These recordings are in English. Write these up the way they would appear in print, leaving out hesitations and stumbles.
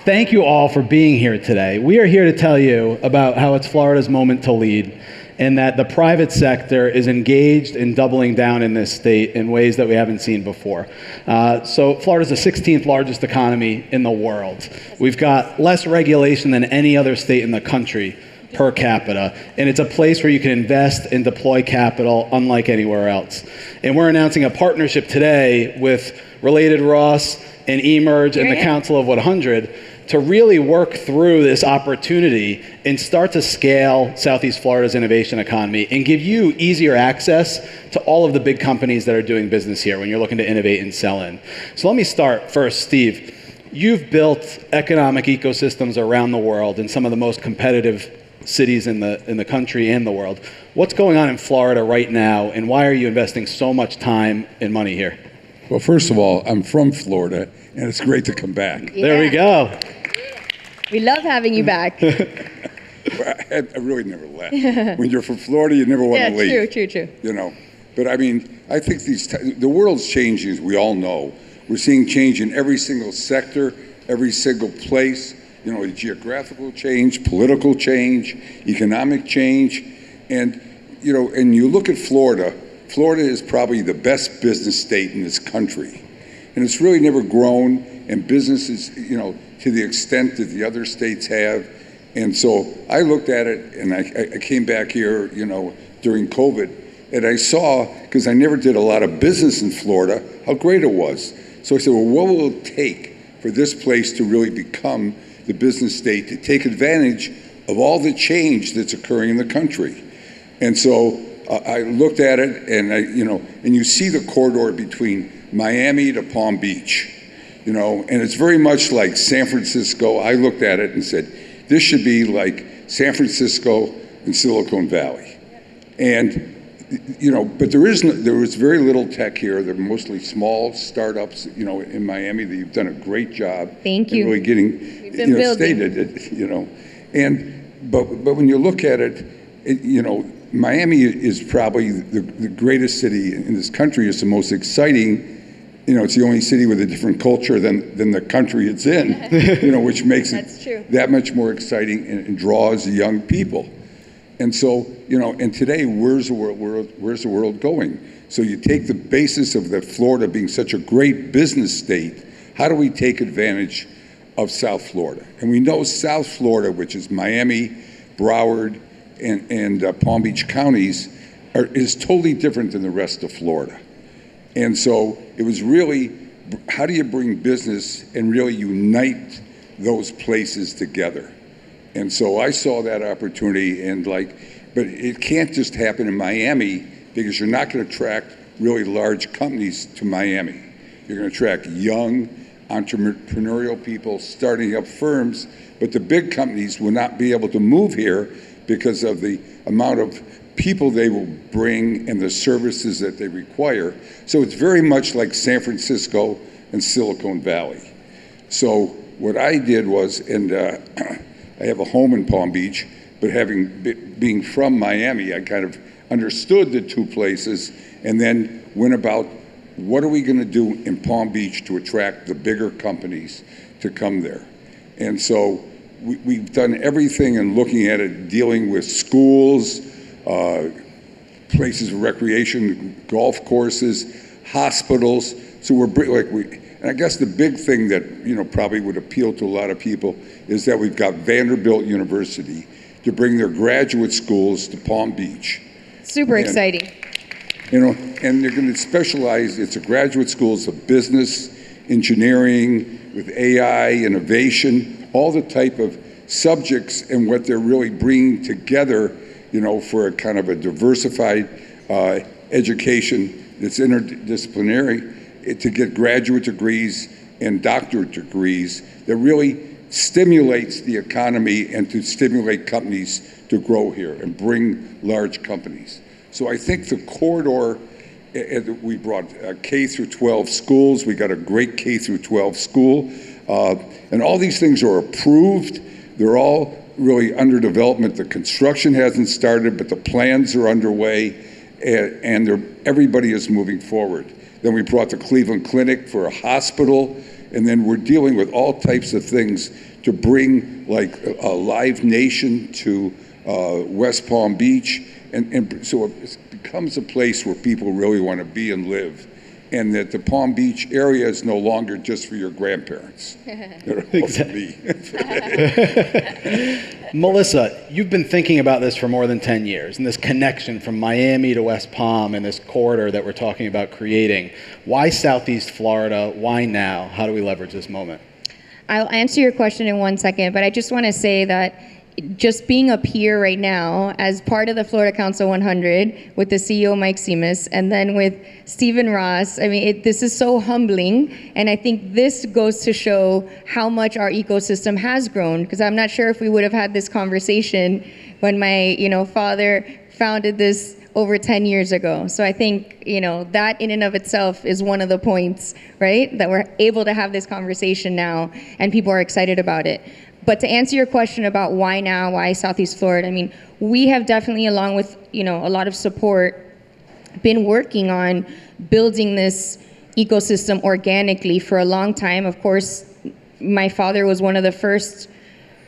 Thank you all for being here today. We are here to tell you about how it's Florida's moment to lead, and that the private sector is engaged in doubling down in this state in ways that we haven't seen before. So Florida's the 16th largest economy in the world. We've got less regulation than any other state in the country per capita, and it's a place where you can invest and deploy capital unlike anywhere else. And we're announcing a partnership today with Related Ross and eMerge and the Council of 100 to really work through this opportunity and start to scale Southeast Florida's innovation economy and give you easier access to all of the big companies that are doing business here when you're looking to innovate and sell in. So let me start first, Steve. You've built economic ecosystems around the world in some of the most competitive cities in the country and the world. What's going on in Florida right now, and why are you investing so much time and money here? Well, first of all, I'm from Florida, and it's great to come back. Yeah. There we go. We love having you back. I really never left. When you're from Florida, you never want to leave. True. You know, but I mean, I think the world's changing, as we all know. We're seeing change in every single sector, every single place. You know, geographical change, political change, economic change, and you know, and you look at Florida. Florida is probably the best business state in this country, and it's really never grown, and businesses, you know, to the extent that the other states have. And so I looked at it, and I came back here, you know, during COVID, and I saw, because I never did a lot of business in Florida, how great it was. So I said, well, what will it take for this place to really become the business state, to take advantage of all the change that's occurring in the country? And so I looked at it, and and you see the corridor between Miami to Palm Beach, you know, and it's very much like San Francisco. I looked at it and said, this should be like San Francisco and Silicon Valley. And, you know, but there was very little tech here. They're mostly small startups, you know, in Miami. You've done a great job. Thank you. Really getting, stated it, you know. But when you look at it, you know, Miami is probably the greatest city in this country. It's the most exciting. You know, it's the only city with a different culture than the country it's in, you know, which makes it that much more exciting and draws young people. And so, you know, and today, where's the world going? So you take the basis of the Florida being such a great business state, how do we take advantage of South Florida? And we know South Florida, which is Miami, Broward, and Palm Beach counties, is totally different than the rest of Florida. And so it was really, how do you bring business and really unite those places together? And so I saw that opportunity, but it can't just happen in Miami, because you're not going to attract really large companies to Miami. You're going to attract young, entrepreneurial people starting up firms, but the big companies will not be able to move here because of the amount of people they will bring and the services that they require. So it's very much like San Francisco and Silicon Valley. So what I did was, and I have a home in Palm Beach, but being from Miami, I kind of understood the two places and then went about, what are we going to do in Palm Beach to attract the bigger companies to come there? And so we've done everything and looking at it, dealing with schools, places of recreation, golf courses, hospitals. So and I guess the big thing that, you know, probably would appeal to a lot of people is that we've got Vanderbilt University to bring their graduate schools to Palm Beach. Super exciting. You know, and they're going to specialize, it's a graduate schools of business, engineering, with AI, innovation, all the type of subjects, and what they're really bringing together, you know, for a kind of a diversified education that's interdisciplinary, to get graduate degrees and doctorate degrees that really stimulates the economy and to stimulate companies to grow here and bring large companies. So I think the corridor, we brought K through 12 schools. We got a great K through 12 school. And all these things are approved. They're all really under development. The construction hasn't started, but the plans are underway, and everybody is moving forward. Then we brought the Cleveland Clinic for a hospital, and then we're dealing with all types of things to bring like a Live Nation to West Palm Beach, and so it becomes a place where people really want to be and live, and that the Palm Beach area is no longer just for your grandparents. Exactly. Melissa, you've been thinking about this for more than 10 years, and this connection from Miami to West Palm and this corridor that we're talking about creating. Why Southeast Florida? Why now? How do we leverage this moment? I'll answer your question in 1 second, but I just want to say that just being up here right now as part of the Florida Council 100 with the CEO Mike Simas and then with Stephen Ross, I mean, this is so humbling, and I think this goes to show how much our ecosystem has grown, because I'm not sure if we would have had this conversation when my father founded this over 10 years ago. So I think, that in and of itself is one of the points, right? That we're able to have this conversation now and people are excited about it. But to answer your question about why now, why Southeast Florida, I mean, we have definitely, along with, a lot of support, been working on building this ecosystem organically for a long time. Of course, my father was one of the first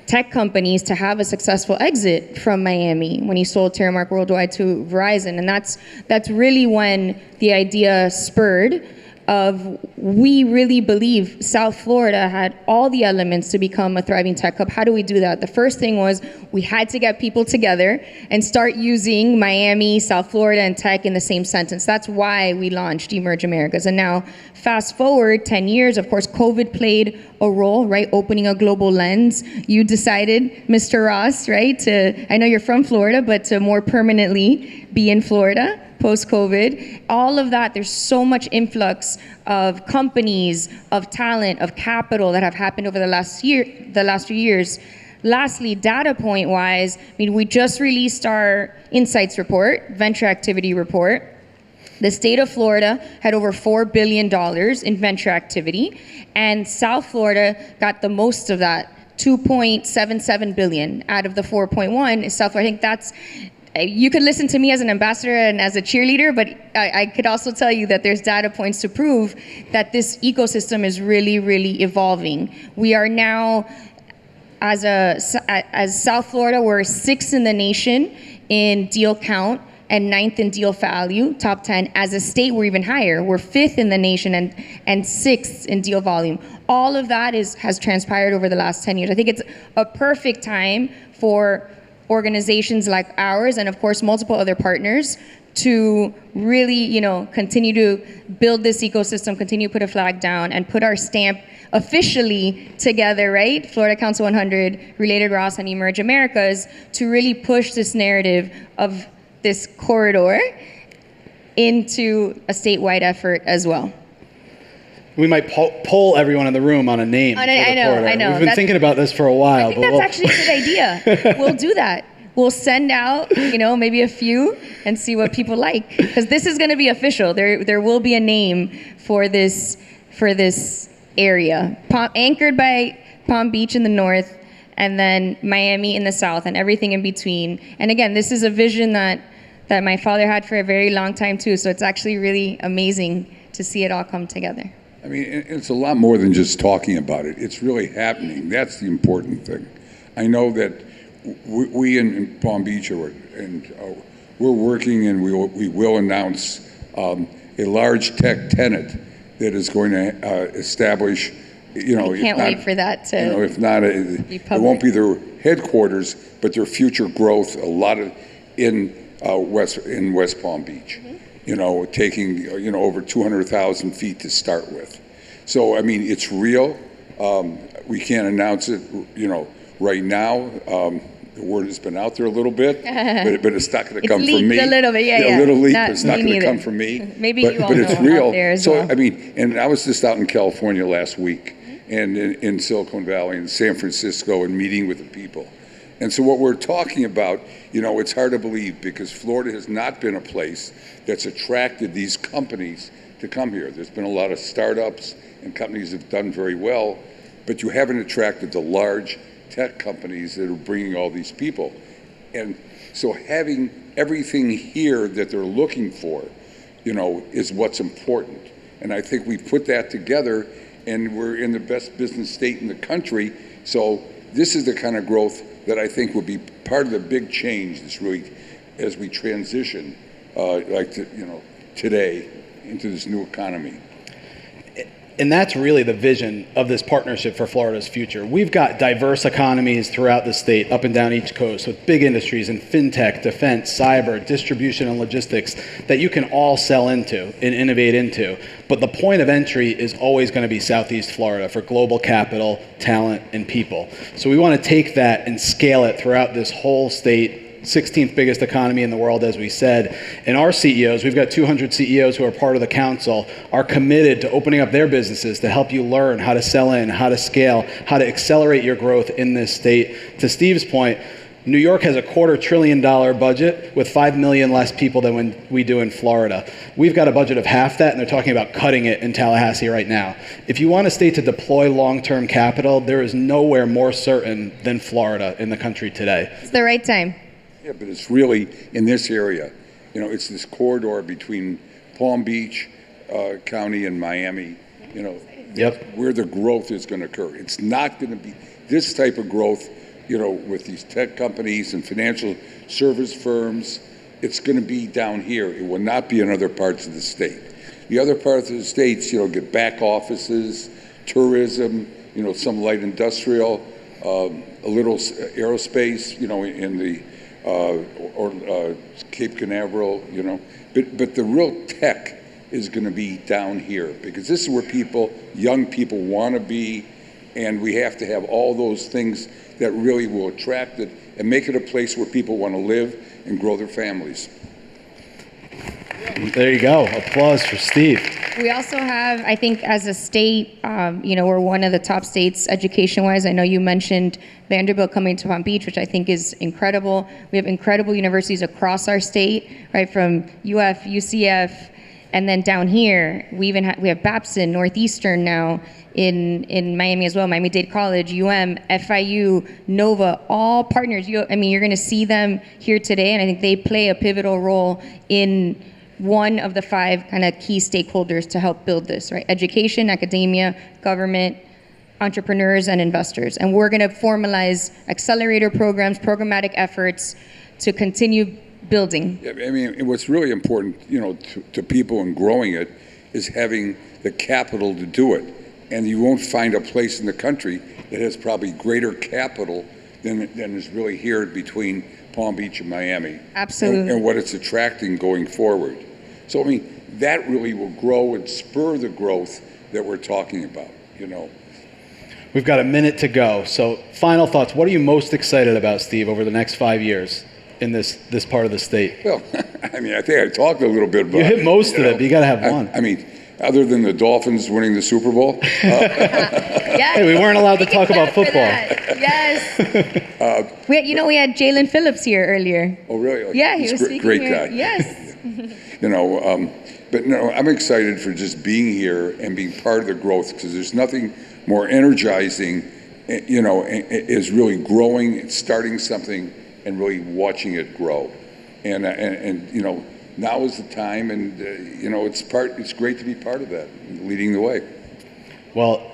tech companies to have a successful exit from Miami when he sold Terramark Worldwide to Verizon. And that's really when the idea spurred of, we really believe South Florida had all the elements to become a thriving tech hub. How do we do that? The first thing was we had to get people together and start using Miami, South Florida, and tech in the same sentence. That's why we launched Emerge Americas. And now, fast forward 10 years, of course, COVID played a role, right? Opening a global lens. You decided, Mr. Ross, right, I know you're from Florida, but to more permanently be in Florida post-COVID. All of that, there's so much influx of companies, of talent, of capital that have happened over the last few years. Lastly, data point wise, we just released our insights report, venture activity report. The state of Florida had over $4 billion in venture activity, and South Florida got the most of that, $2.77 billion out of the 4.1 is South Florida. I think that's, you could listen to me as an ambassador and as a cheerleader, but I could also tell you that there's data points to prove that this ecosystem is really, really evolving. We are now, as South Florida, we're 6th in the nation in deal count and 9th in deal value, top 10. As a state, we're even higher. We're 5th in the nation and 6th in deal volume. All of that has transpired over the last 10 years. I think it's a perfect time for organizations like ours, and of course multiple other partners, to really, continue to build this ecosystem, continue to put a flag down and put our stamp officially together, right? Florida Council 100, Related Ross, and Emerge Americas, to really push this narrative of this corridor into a statewide effort as well. We might poll everyone in the room on a name. I know. We've been thinking about this for a while. I think that's actually a good idea. We'll do that. We'll send out, maybe a few and see what people like. Because this is going to be official. There will be a name for this area. Anchored by Palm Beach in the north, and then Miami in the south, and everything in between. And again, this is a vision that my father had for a very long time too. So it's actually really amazing to see it all come together. I mean, it's a lot more than just talking about it. It's really happening. That's the important thing. I know that we in Palm Beach we're working, and we will announce a large tech tenant that is going to establish. I can't wait for that to. If not, it won't be their headquarters, but their future growth. A lot of in West Palm Beach. Taking over 200,000 feet to start with. So I mean, it's real. We can't announce it, right now. The word has been out there a little bit, but it's not going to come from me. A little bit, yeah. A little leap. It's not going to come from me. Maybe but, you all but it's know real. Out there as so well. I mean, and I was just out in California last week, and in Silicon Valley and San Francisco, and meeting with the people. And so what we're talking about, it's hard to believe, because Florida has not been a place that's attracted these companies to come here. There's been a lot of startups and companies that have done very well, but you haven't attracted the large tech companies that are bringing all these people. And so having everything here that they're looking for, is what's important. And I think we put that together, and we're in the best business state in the country. So this is the kind of growth that I think will be part of the big change that's really as we transition, today into this new economy. And that's really the vision of this partnership for Florida's future. We've got diverse economies throughout the state, up and down each coast, with big industries in fintech, defense, cyber, distribution, and logistics that you can all sell into and innovate into. But the point of entry is always going to be Southeast Florida for global capital, talent, and people. So we want to take that and scale it throughout this whole state. 16th biggest economy in the world, as we said. And our CEOs, we've got 200 CEOs who are part of the council, are committed to opening up their businesses to help you learn how to sell in, how to scale, how to accelerate your growth in this state. To Steve's point, New York has a $250 billion budget with 5 million less people than we do in Florida. We've got a budget of half that, and they're talking about cutting it in Tallahassee right now. If you want a state to deploy long-term capital, there is nowhere more certain than Florida in the country today. It's the right time. Yeah, but it's really in this area. It's this corridor between Palm Beach County and Miami, where the growth is going to occur. It's not going to be this type of growth, with these tech companies and financial service firms. It's going to be down here. It will not be in other parts of the state. The other parts of the states, get back offices, tourism, some light industrial, a little aerospace, in the Cape Canaveral, but the real tech is going to be down here because this is where young people want to be, and we have to have all those things that really will attract it and make it a place where people want to live and grow their families. There you go. Applause for Steve. We also have, I think, as a state, we're one of the top states education-wise. I know you mentioned Vanderbilt coming to Palm Beach, which I think is incredible. We have incredible universities across our state, right, from UF, UCF, and then down here, we have Babson, Northeastern now in Miami as well, Miami-Dade College, FIU, Nova, all partners. You're going to see them here today, and I think they play a pivotal role in one of the 5 kind of key stakeholders to help build this, right? Education, academia, government, entrepreneurs, and investors. And we're going to formalize accelerator programs, programmatic efforts to continue building. Yeah, what's really important, to people in growing it is having the capital to do it. And you won't find a place in the country that has probably greater capital than is really here between Palm Beach and Miami. Absolutely. And what it's attracting going forward. So, that really will grow and spur the growth that we're talking about, We've got a minute to go. So final thoughts. What are you most excited about, Steve, over the next 5 years in this part of the state? Well, I think I talked a little bit about it. You hit most of it, but you got to have one. Other than the Dolphins winning the Super Bowl. Yes. Hey, we weren't allowed to talk about football. Yes. We had Jalen Phillips here earlier. Oh, really? Yeah, he was speaking great here. guy. Yes. But no, I'm excited for just being here and being part of the growth because there's nothing more energizing, is really growing, starting something, and really watching it grow. And now is the time, and it's great to be part of that, leading the way. Well,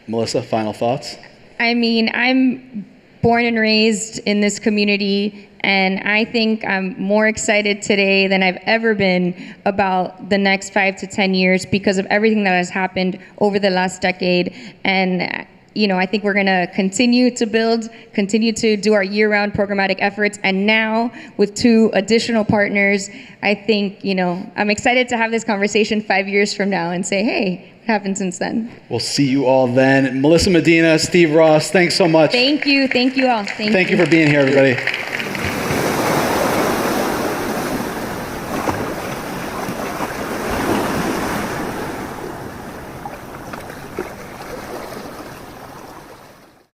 Melissa, final thoughts? I'm born and raised in this community, and I think I'm more excited today than I've ever been about the next 5 to 10 years because of everything that has happened over the last decade. And I think we're going to continue to build, continue to do our year-round programmatic efforts. And now with 2 additional partners, I think, I'm excited to have this conversation 5 years from now and say, hey, what happened since then? We'll see you all then. Melissa Medina, Steve Ross, thanks so much. Thank you. Thank you all. Thank you for being here, everybody.